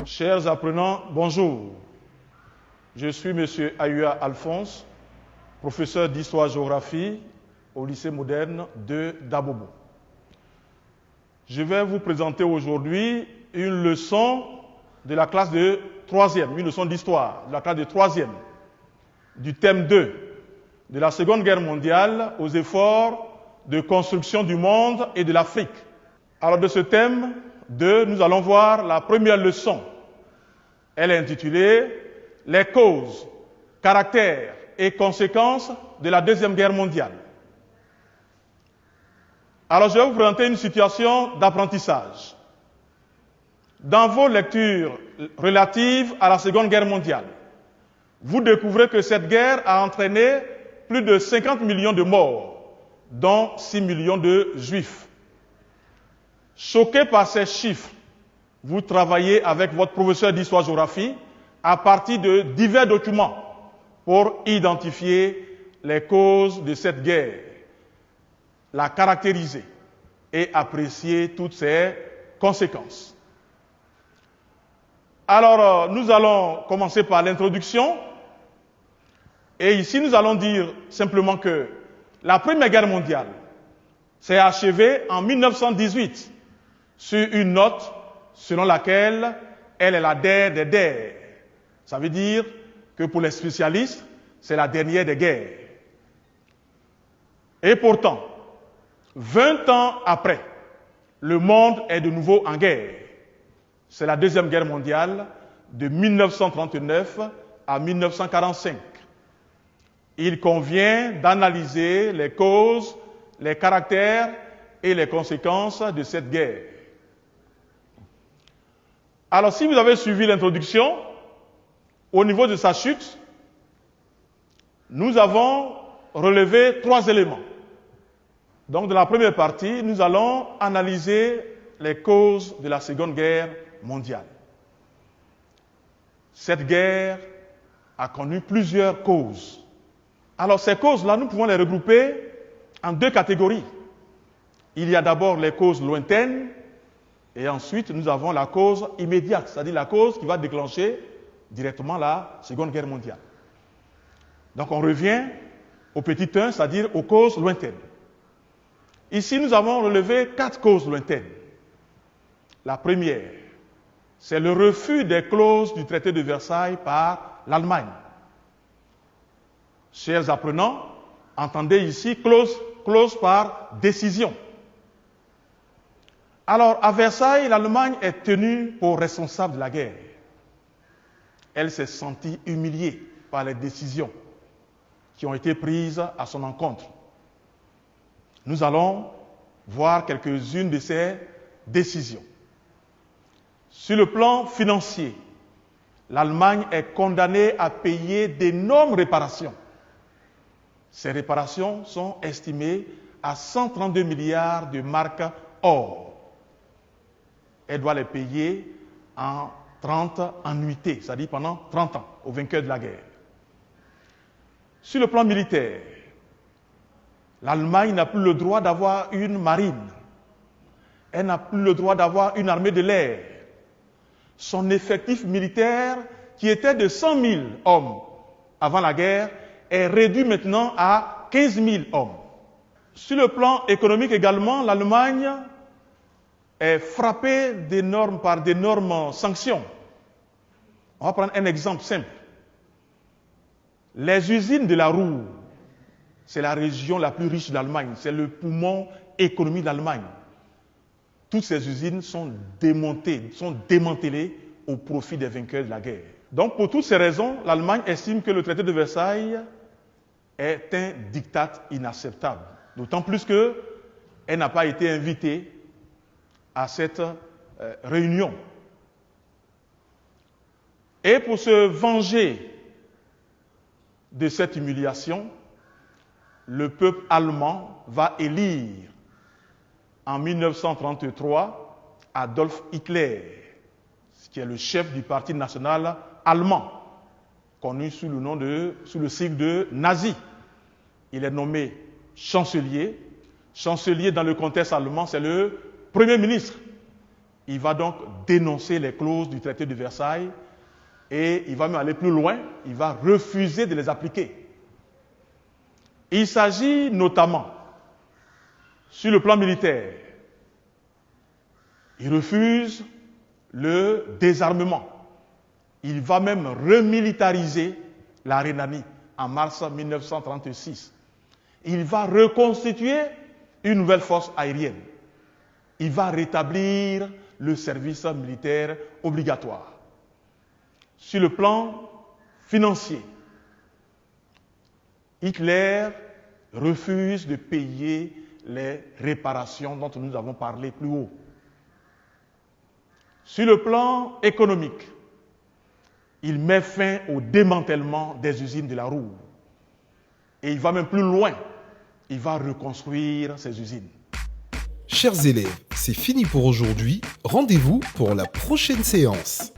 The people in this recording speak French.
Chers apprenants, bonjour. Je suis M. Ayua Alphonse, professeur d'histoire-géographie au lycée moderne de Dabobo. Je vais vous présenter aujourd'hui une leçon de la classe de 3e, une leçon d'histoire de la classe de 3e, du thème 2 de la Seconde Guerre mondiale aux efforts de construction du monde et de l'Afrique. Alors de ce thème 2, nous allons voir la première leçon. Elle est intitulée « Les causes, caractères et conséquences de la Deuxième Guerre mondiale ». Alors je vais vous présenter une situation d'apprentissage. Dans vos lectures relatives à la Seconde Guerre mondiale, vous découvrez que cette guerre a entraîné plus de 50 millions de morts, dont 6 millions de juifs. Choqué par ces chiffres, vous travaillez avec votre professeur d'histoire-géographie à partir de divers documents pour identifier les causes de cette guerre, la caractériser et apprécier toutes ses conséquences. Alors, nous allons commencer par l'introduction. Et ici, nous allons dire simplement que la Première Guerre mondiale s'est achevée en 1918 sur une note selon laquelle elle est la dernière des guerres. Ça veut dire que pour les spécialistes, c'est la dernière des guerres. Et pourtant, 20 ans après, le monde est de nouveau en guerre. C'est la Deuxième Guerre mondiale de 1939 à 1945. Il convient d'analyser les causes, les caractères et les conséquences de cette guerre. Alors, si vous avez suivi l'introduction, au niveau de sa chute, nous avons relevé 3 éléments. Donc, dans la première partie, nous allons analyser les causes de la Seconde Guerre mondiale. Cette guerre a connu plusieurs causes. Alors, ces causes-là, nous pouvons les regrouper en 2 catégories. Il y a d'abord les causes lointaines, et ensuite, nous avons la cause immédiate, c'est-à-dire la cause qui va déclencher directement la Seconde Guerre mondiale. Donc, on revient au petit 1, c'est-à-dire aux causes lointaines. Ici, nous avons relevé 4 causes lointaines. La première, c'est le refus des clauses du traité de Versailles par l'Allemagne. Chers apprenants, entendez ici clause par décision. Alors, à Versailles, l'Allemagne est tenue pour responsable de la guerre. Elle s'est sentie humiliée par les décisions qui ont été prises à son encontre. Nous allons voir quelques-unes de ces décisions. Sur le plan financier, l'Allemagne est condamnée à payer d'énormes réparations. Ces réparations sont estimées à 132 milliards de marks or. Elle doit les payer en 30 annuités, c'est-à-dire pendant 30 ans, aux vainqueurs de la guerre. Sur le plan militaire, l'Allemagne n'a plus le droit d'avoir une marine. Elle n'a plus le droit d'avoir une armée de l'air. Son effectif militaire, qui était de 100 000 hommes avant la guerre, est réduit maintenant à 15 000 hommes. Sur le plan économique également, l'Allemagne est frappée par d'énormes sanctions. On va prendre un exemple simple. Les usines de la roue, c'est la région la plus riche de l'Allemagne, c'est le poumon économique de l'Allemagne. Toutes ces usines sont démantelées au profit des vainqueurs de la guerre. Donc, pour toutes ces raisons, l'Allemagne estime que le traité de Versailles est un diktat inacceptable. D'autant plus qu'elle n'a pas été invitée à cette réunion. Et pour se venger de cette humiliation, le peuple allemand va élire en 1933 Adolf Hitler, qui est le chef du Parti national allemand, connu sous le sigle de nazi. Il est nommé chancelier. Chancelier dans le contexte allemand, c'est le Premier ministre. Il va donc dénoncer les clauses du traité de Versailles et il va même aller plus loin, il va refuser de les appliquer. Il s'agit notamment, sur le plan militaire, il refuse le désarmement. Il va même remilitariser la Rhénanie en mars 1936. Il va reconstituer une nouvelle force aérienne. Il va rétablir le service militaire obligatoire. Sur le plan financier, Hitler refuse de payer les réparations dont nous avons parlé plus haut. Sur le plan économique, il met fin au démantèlement des usines de la Ruhr. Et il va même plus loin, il va reconstruire ces usines. Chers élèves, c'est fini pour aujourd'hui. Rendez-vous pour la prochaine séance.